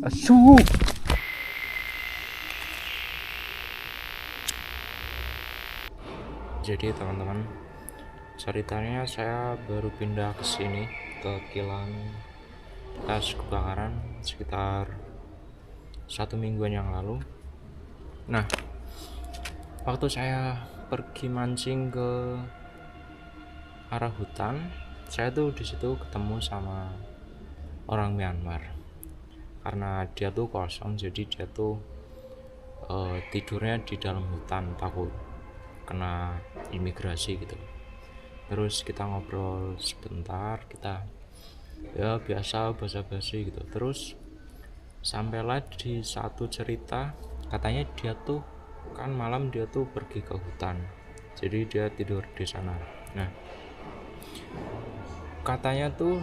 Asu. Jadi teman-teman, ceritanya saya baru pindah ke sini, ke kilang bekas kebakaran sekitar 1 mingguan yang lalu. Nah, waktu saya pergi mancing ke arah hutan, saya tuh di situ ketemu sama orang Myanmar. Karena dia tuh kosong, jadi dia tuh tidurnya di dalam hutan, takut kena imigrasi gitu. Terus kita ngobrol sebentar, kita ya biasa basa-basi gitu. Terus sampailah di satu cerita, katanya dia tuh kan malam dia tuh pergi ke hutan, jadi dia tidur di sana. Nah, katanya tuh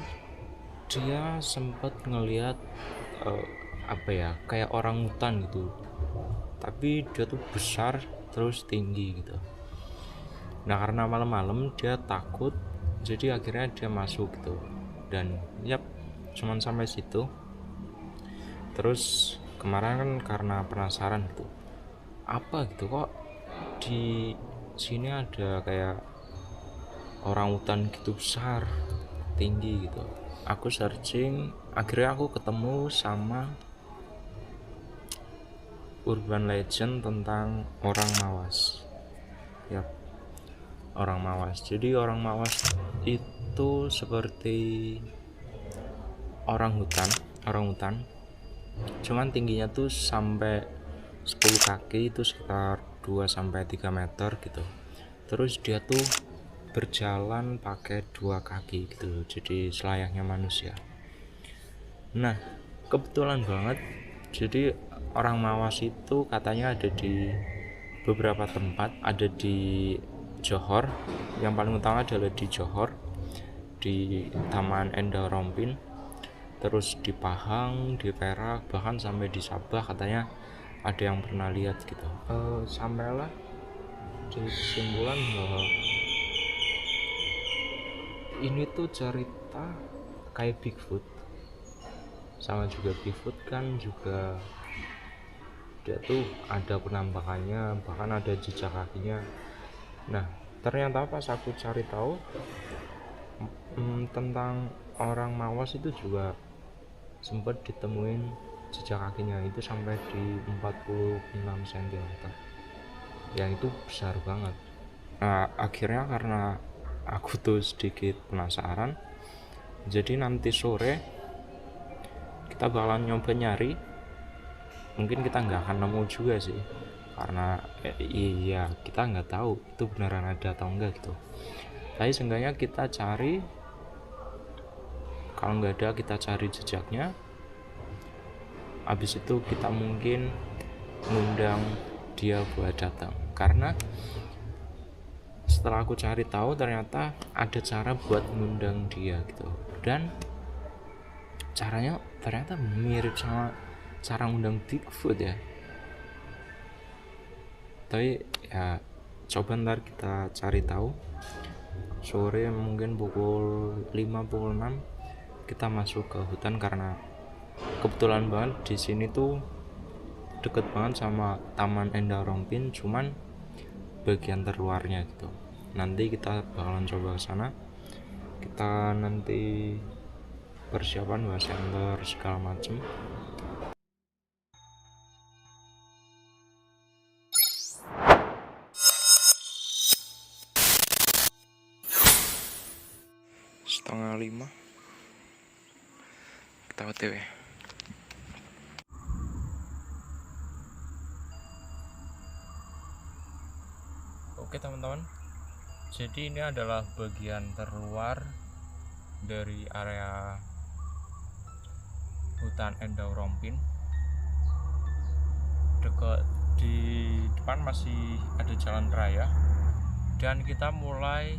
dia sempat ngelihat kayak orang hutan gitu, tapi dia tuh besar terus tinggi gitu. Nah, karena malam-malam dia takut, jadi akhirnya dia masuk gitu. Dan cuman sampai situ. Terus kemarin kan karena penasaran gitu, apa gitu kok di sini ada kayak orang hutan gitu besar, tinggi gitu. Aku searching, akhirnya aku ketemu sama urban legend tentang orang Mawas. Orang Mawas. Jadi orang Mawas itu seperti orang hutan. Cuman tingginya tuh sampai 10 kaki, itu sekitar 2 sampai 3 meter gitu. Terus dia tuh berjalan pakai 2 kaki gitu. Jadi selayaknya manusia. Nah, kebetulan banget. Jadi orang Mawas itu katanya ada di beberapa tempat, ada di Johor, yang paling utama adalah di Johor, di Taman Enda Rompin, terus di Pahang, di Perak, bahkan sampai di Sabah katanya ada yang pernah lihat gitu. Sampailah di kesimpulan bahwa ini tuh cerita kayak Bigfoot, sama juga Bigfoot kan juga dia tuh ada penampakannya, bahkan ada jejak kakinya. Nah, ternyata pas aku cari tahu tentang orang Mawas itu juga sempat ditemuin jejak kakinya itu sampai di 46 cm, yang itu besar banget. Nah, akhirnya karena aku tuh sedikit penasaran, jadi nanti sore kita bakalan nyoba nyari. Mungkin kita nggak akan nemu juga sih, karena kita nggak tahu itu beneran ada atau enggak gitu. Tapi seenggaknya kita cari, kalau nggak ada kita cari jejaknya. Habis itu kita mungkin ngundang dia buat datang, karena setelah aku cari tahu ternyata ada cara buat ngundang dia gitu. Dan caranya ternyata mirip sama cara ngundang Bigfoot ya. Tapi ya coba ntar kita cari tahu. Sore mungkin pukul 5, pukul 6 kita masuk ke hutan, karena kebetulan banget di sini tuh deket banget sama Taman Enda Rompin, cuman bagian terluarnya gitu. Nanti kita bakalan coba ke sana. Kita nanti persiapan bawa senter segala macem. Setengah 5 kita OTW. Oke teman-teman, jadi ini adalah bagian terluar dari area hutan Endau Rompin. Dekat di depan masih ada jalan raya, dan kita mulai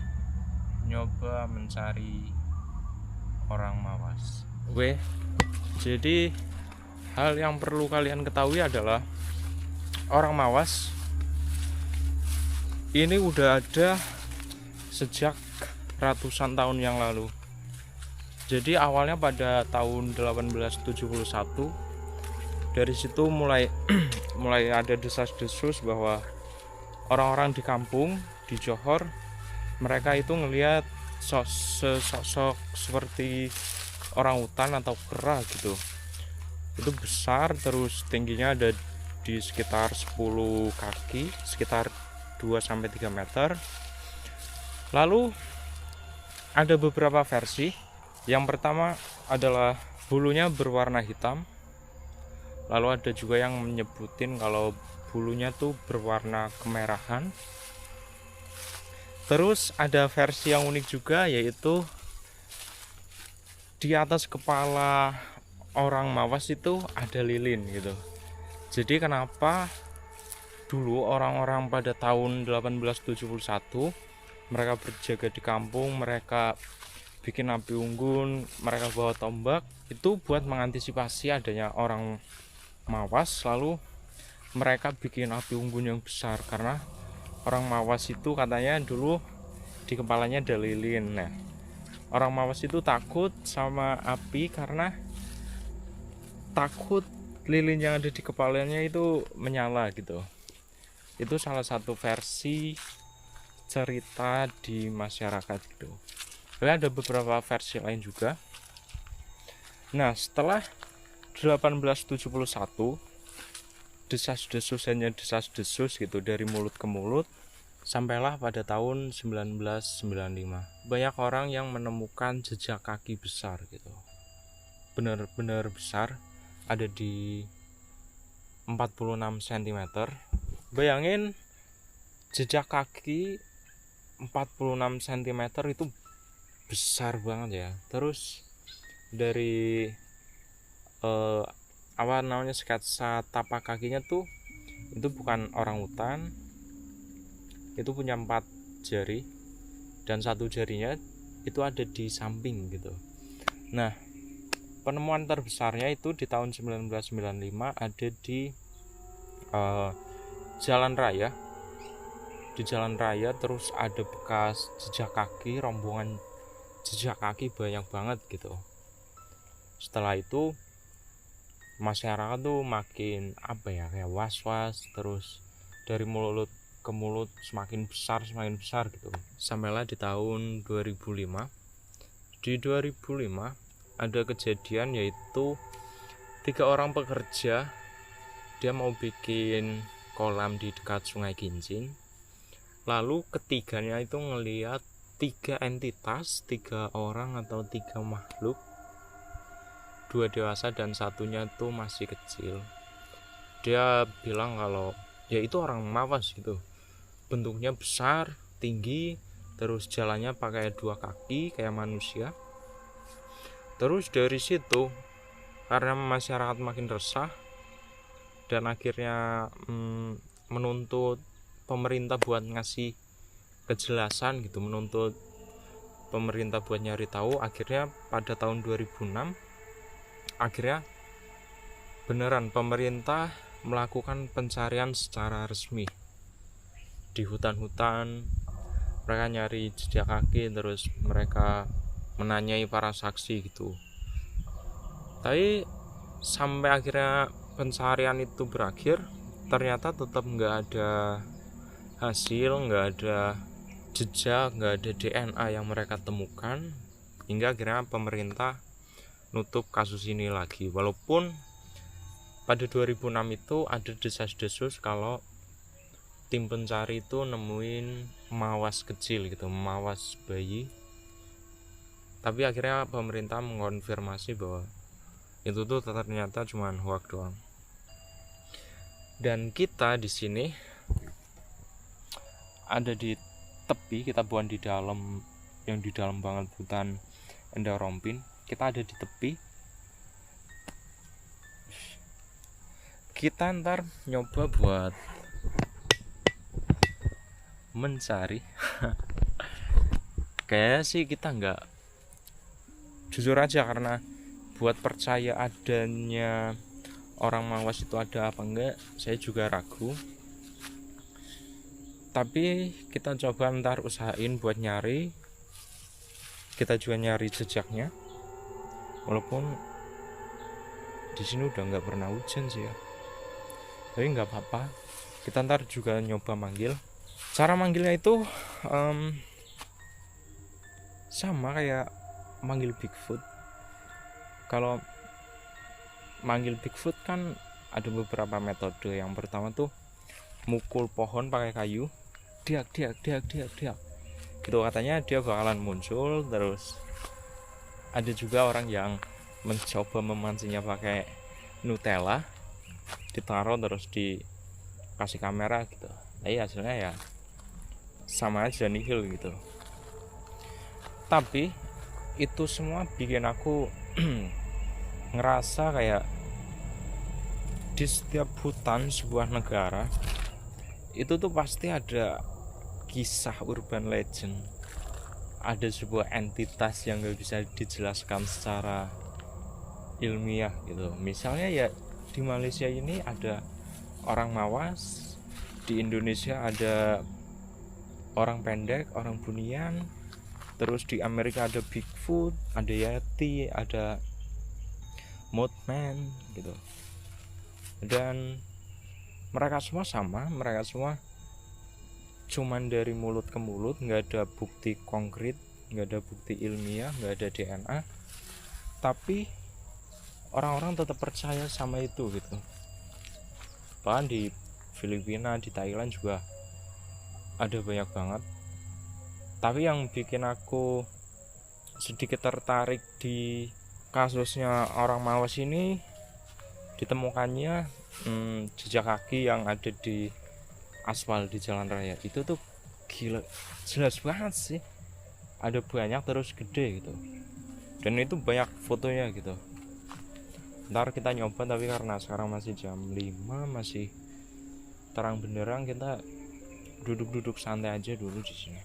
nyoba mencari orang Mawas. Jadi hal yang perlu kalian ketahui adalah orang Mawas ini udah ada sejak ratusan tahun yang lalu. Jadi awalnya pada tahun 1871, dari situ mulai mulai ada desas-desus bahwa orang-orang di kampung di Johor, mereka itu ngelihat sosok seperti orang hutan atau kera gitu. Itu besar, terus tingginya ada di sekitar 10 kaki, sekitar 2-3 meter. Lalu ada beberapa versi. Yang pertama adalah bulunya berwarna hitam. Lalu ada juga yang menyebutin kalau bulunya tuh berwarna kemerahan. Terus ada versi yang unik juga, yaitu di atas kepala orang mawas itu ada lilin gitu. Jadi kenapa dulu orang-orang pada tahun 1871 mereka berjaga di kampung, mereka bikin api unggun, mereka bawa tombak, itu buat mengantisipasi adanya orang mawas. Lalu mereka bikin api unggun yang besar karena orang mawas itu katanya dulu di kepalanya ada lilin. Nah, orang mawas itu takut sama api karena takut lilin yang ada di kepalanya itu menyala gitu. Itu salah satu versi cerita di masyarakat gitu. Tapi ada beberapa versi lain juga. Nah, setelah 1871, desas-desus hanya desas-desus gitu dari mulut ke mulut, sampailah pada tahun 1995 banyak orang yang menemukan jejak kaki besar gitu, benar-benar besar, ada di 46 cm. Bayangin, jejak kaki 46 cm itu besar banget ya. Terus dari apa namanya, sketsa tapak kakinya tuh itu bukan orang hutan, itu punya 4 jari dan 1 jarinya itu ada di samping gitu. Nah, penemuan terbesarnya itu di tahun 1995 ada di jalan raya. Di jalan raya terus ada bekas jejak kaki, rombongan jejak kaki banyak banget gitu. Setelah itu masyarakat tuh makin kayak was-was, terus dari mulut ke mulut semakin besar gitu. Sampailah di tahun 2005. Di 2005 ada kejadian, yaitu 3 orang pekerja, dia mau bikin kolam di dekat Sungai Kincin. Lalu ketiganya itu ngelihat 3 entitas, 3 orang atau 3 makhluk, 2 dewasa dan satunya tuh masih kecil. Dia bilang kalau ya itu orang mawas gitu, bentuknya besar, tinggi, terus jalannya pakai 2 kaki kayak manusia. Terus dari situ, karena masyarakat makin resah dan akhirnya menuntut pemerintah buat ngasih kejelasan gitu, menuntut pemerintah buat nyari tahu. Akhirnya pada tahun 2006 akhirnya beneran pemerintah melakukan pencarian secara resmi di hutan-hutan. Mereka nyari jejak kaki, terus mereka menanyai para saksi gitu. Tapi sampai akhirnya pencarian itu berakhir, ternyata tetap nggak ada hasil, nggak ada jejak, nggak ada DNA yang mereka temukan, hingga akhirnya pemerintah nutup kasus ini lagi. Walaupun pada 2006 itu ada desas-desus kalau tim pencari itu nemuin mawas kecil gitu, mawas bayi. Tapi akhirnya pemerintah mengonfirmasi bahwa itu tuh ternyata cuma hoax doang. Dan kita di sini ada di tepi, kita bukan di dalam, yang di dalam banget hutan Endarompin. Kita ada di tepi. Kita ntar nyoba buat mencari kayak sih kita nggak, jujur aja, karena buat percaya adanya orang mawas itu ada apa enggak, saya juga ragu. Tapi kita coba ntar usahain buat nyari, kita juga nyari jejaknya. Walaupun di sini udah nggak pernah hujan sih ya, tapi nggak apa-apa. Kita ntar juga nyoba manggil. Cara manggilnya itu sama kayak manggil Bigfoot. Kalau manggil Bigfoot kan ada beberapa metode. Yang pertama tuh mukul pohon pakai kayu, diak diak diak diak diak gitu, katanya dia bakalan muncul. Terus ada juga orang yang mencoba memancingnya pakai Nutella, ditaruh terus dikasih kamera gitu. Tapi hasilnya ya sama aja, nihil gitu. Tapi itu semua bikin aku ngerasa kayak di setiap hutan sebuah negara itu tuh pasti ada kisah urban legend, ada sebuah entitas yang gak bisa dijelaskan secara ilmiah gitu. Misalnya ya di Malaysia ini ada orang mawas, di Indonesia ada orang pendek, orang bunian, terus di Amerika ada Bigfoot, ada Yeti, ada Mothman gitu. Dan mereka semua sama, mereka semua cuman dari mulut ke mulut, nggak ada bukti konkret, nggak ada bukti ilmiah, nggak ada DNA, tapi orang-orang tetap percaya sama itu gitu. Bahkan di Filipina, di Thailand juga ada banyak banget. Tapi yang bikin aku sedikit tertarik di kasusnya orang mawas ini, ditemukannya jejak kaki yang ada di aspal di jalan raya. Itu tuh gila, jelas banget sih, ada banyak terus gede gitu, dan itu banyak fotonya gitu. Ntar kita nyoba, tapi karena sekarang masih jam 5, masih terang benderang, kita duduk-duduk santai aja dulu di sini.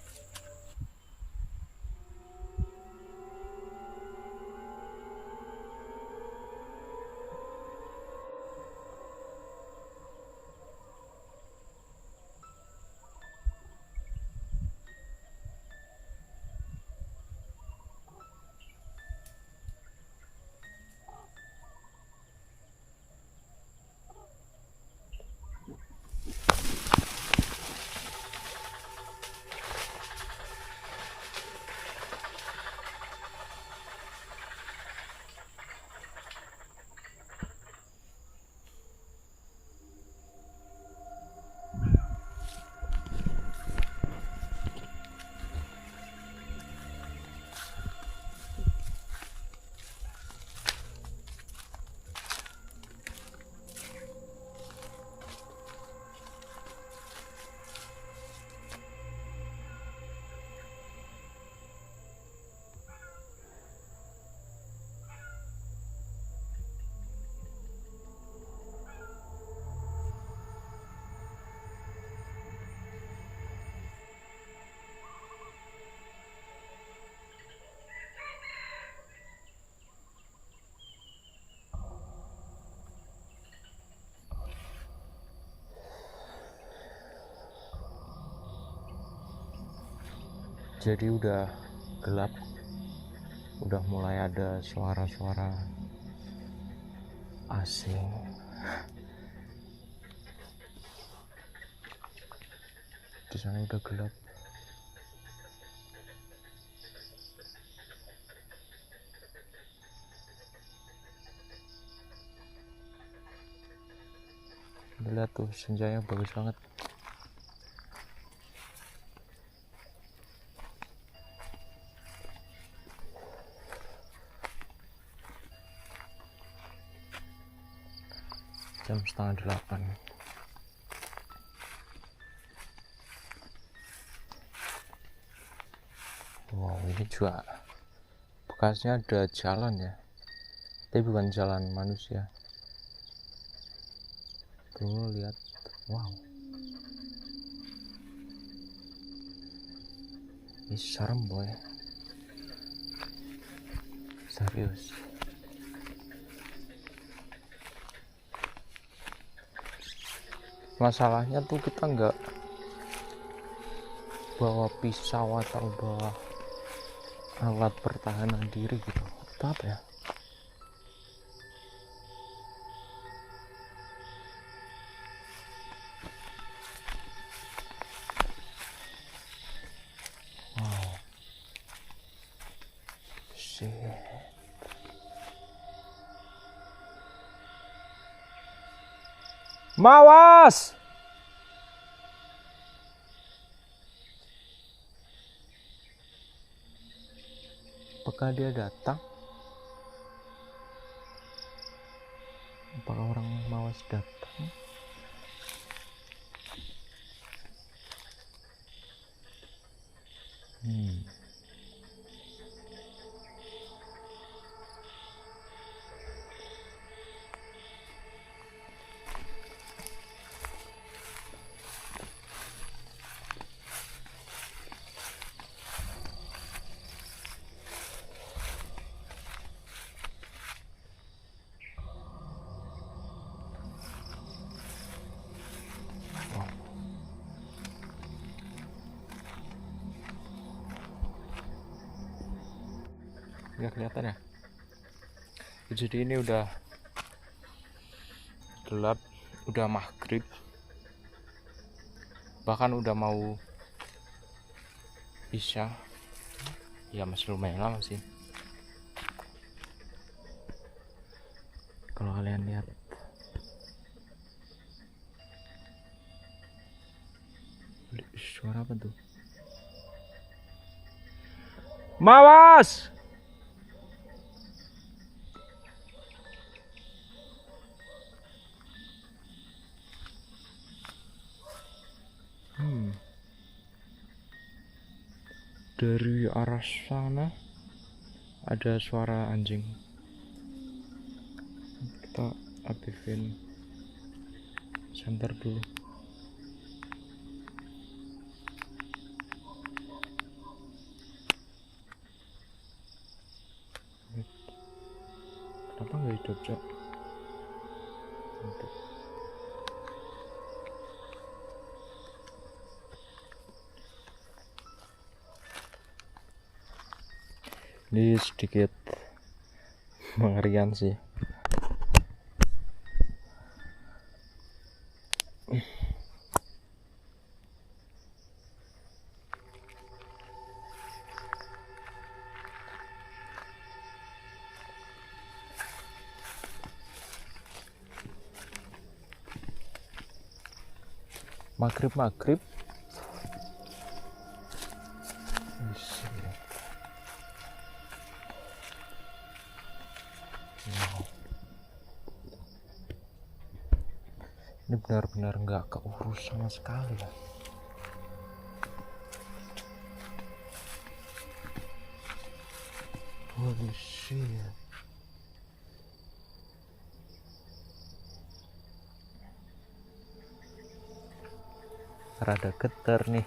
Jadi udah gelap, udah mulai ada suara-suara asing. Di sana udah gelap. Lihat tuh, senjanya bagus banget. Jam 7:30. Wow, ini juga bekasnya ada jalan ya, tapi bukan jalan manusia. Tuh lihat, wow, ini serem boy, serius. Masalahnya tuh kita nggak bawa pisau atau bawa alat pertahanan diri gitu, atau apa ya, shit. Mawas! Apakah dia datang? Apakah orang mawas datang? Nggak kelihatan ya. Jadi ini udah gelap, udah maghrib, bahkan udah mau isya. Ya masih lumayan lama sih kalau kalian lihat. Suara apa tuh? Mawas! Dari arah sana ada suara anjing. Kita aktifin senter dulu. Kenapa nggak hidup, Cok? Ini sedikit mengerikan sih. Maghrib. Ini benar-benar nggak keurus sama sekali ya. Holy shit. Rada getar nih.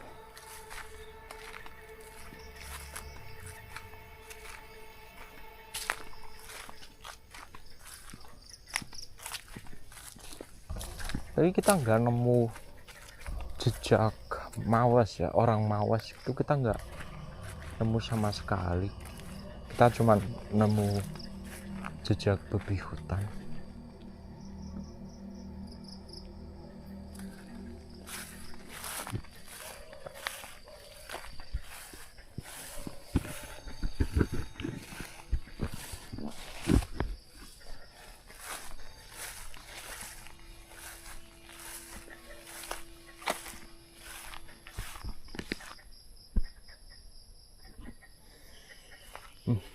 Tapi kita nggak nemu jejak mawas ya, orang mawas itu kita nggak nemu sama sekali. Kita cuma nemu jejak babi hutan.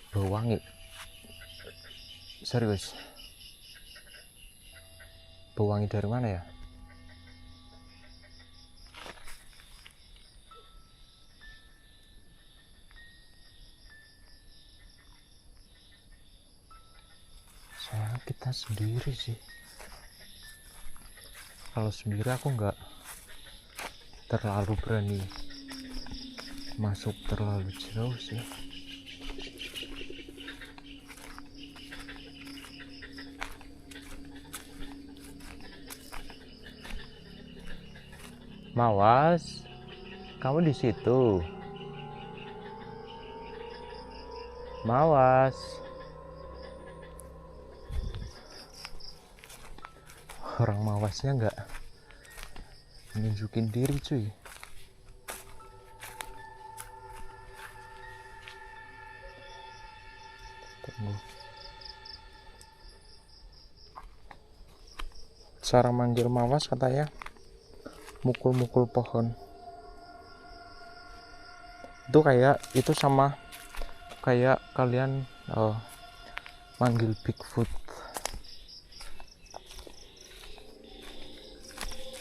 Bau wangi, serius. Bau wangi dari mana ya? Sayang kita sendiri sih. Kalau sendiri aku nggak terlalu berani masuk terlalu jauh sih. Mawas, kamu di situ. Mawas. Orang mawasnya nggak nunjukin diri, cuy. Tunggu. Cara manggil mawas katanya mukul-mukul pohon. Itu kayak itu sama kayak kalian manggil Bigfoot.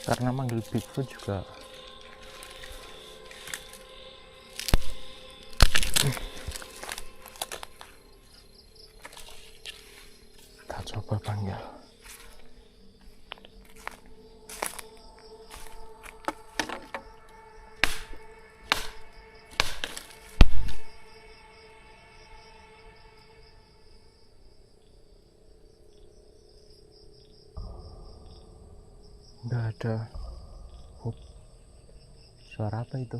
Karena manggil Bigfoot juga kita coba panggil. Nggak ada. Suara apa itu?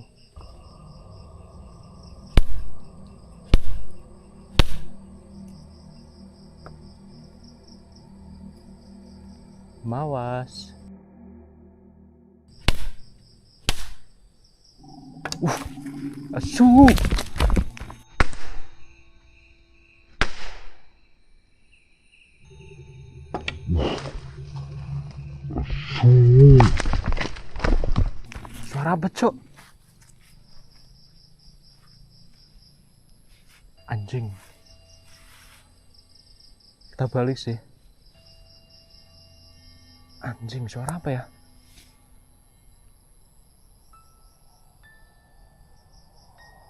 Mawas. Asu. Suara apa, Cok? Anjing. Kita balik sih. Anjing, suara apa ya?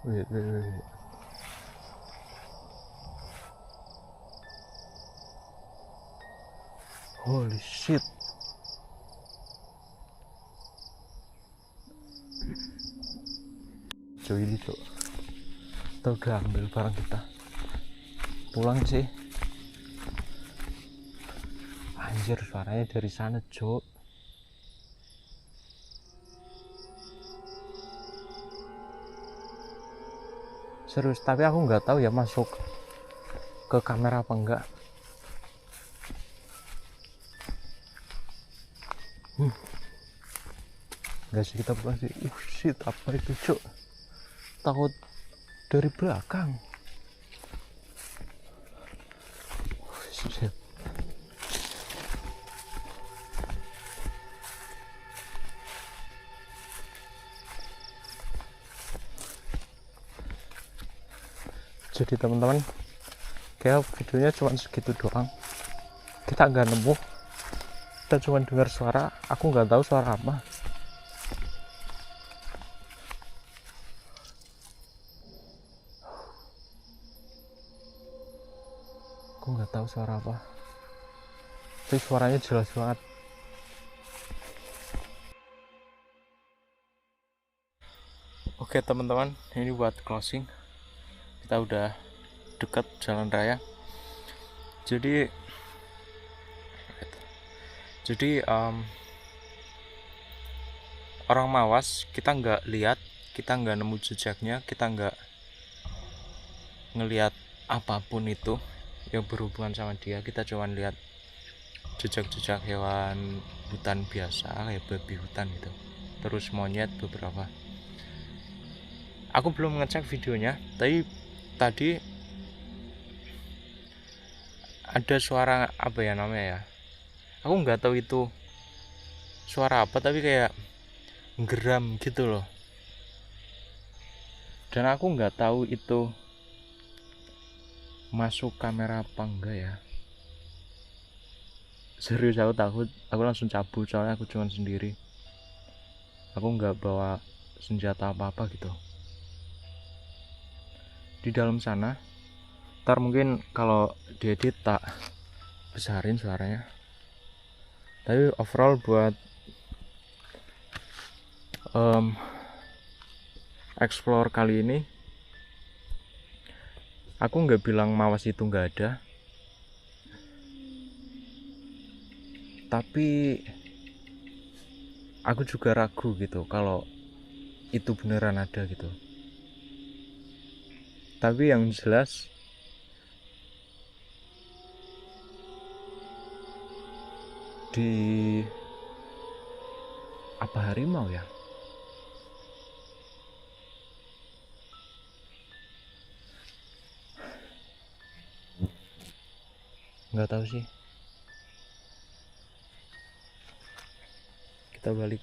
Wait. Holy shit. Cuy ini, Cok. Kita udah ambil barang kita. Pulang sih. Anjir, suaranya dari sana, Cok. Serius, tapi aku nggak tahu ya masuk ke kamera apa enggak. Nggak sih, kita pulang sih. Shit, apa itu, Cok? Takut dari belakang. Shit. Jadi teman-teman, kayak videonya cuma segitu doang. Kita nggak nemu, kita cuma dengar suara. Aku nggak tahu suara apa. Aku nggak tahu suara apa, tapi suaranya jelas banget. Oke teman-teman, ini buat closing. Kita udah dekat jalan raya. Jadi orang mawas kita nggak lihat, kita nggak nemu jejaknya, kita nggak ngelihat apapun itu yang berhubungan sama dia. Kita cuma lihat jejak-jejak hewan hutan biasa kayak babi hutan gitu, terus monyet beberapa. Aku belum ngecek videonya, tapi tadi ada suara apa ya namanya ya, aku nggak tahu itu suara apa, tapi kayak geram gitu loh. Dan aku nggak tahu itu masuk kamera apa enggak ya. Serius, aku takut, aku langsung cabut soalnya aku cuma sendiri. Aku nggak bawa senjata apa-apa gitu. Di dalam sana, ntar mungkin kalau diedit tak besarin suaranya. Tapi overall buat explore kali ini, aku nggak bilang mawas itu nggak ada, tapi aku juga ragu gitu kalau itu beneran ada gitu. Tapi yang jelas di apa harimau ya, nggak tahu sih. Kita balik.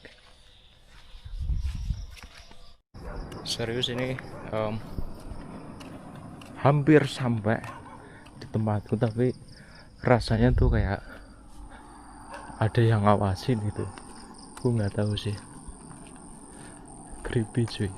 Serius ini hampir sampai di tempatku, tapi rasanya tuh kayak ada yang ngawasin gitu. Aku nggak tahu sih, creepy cuy.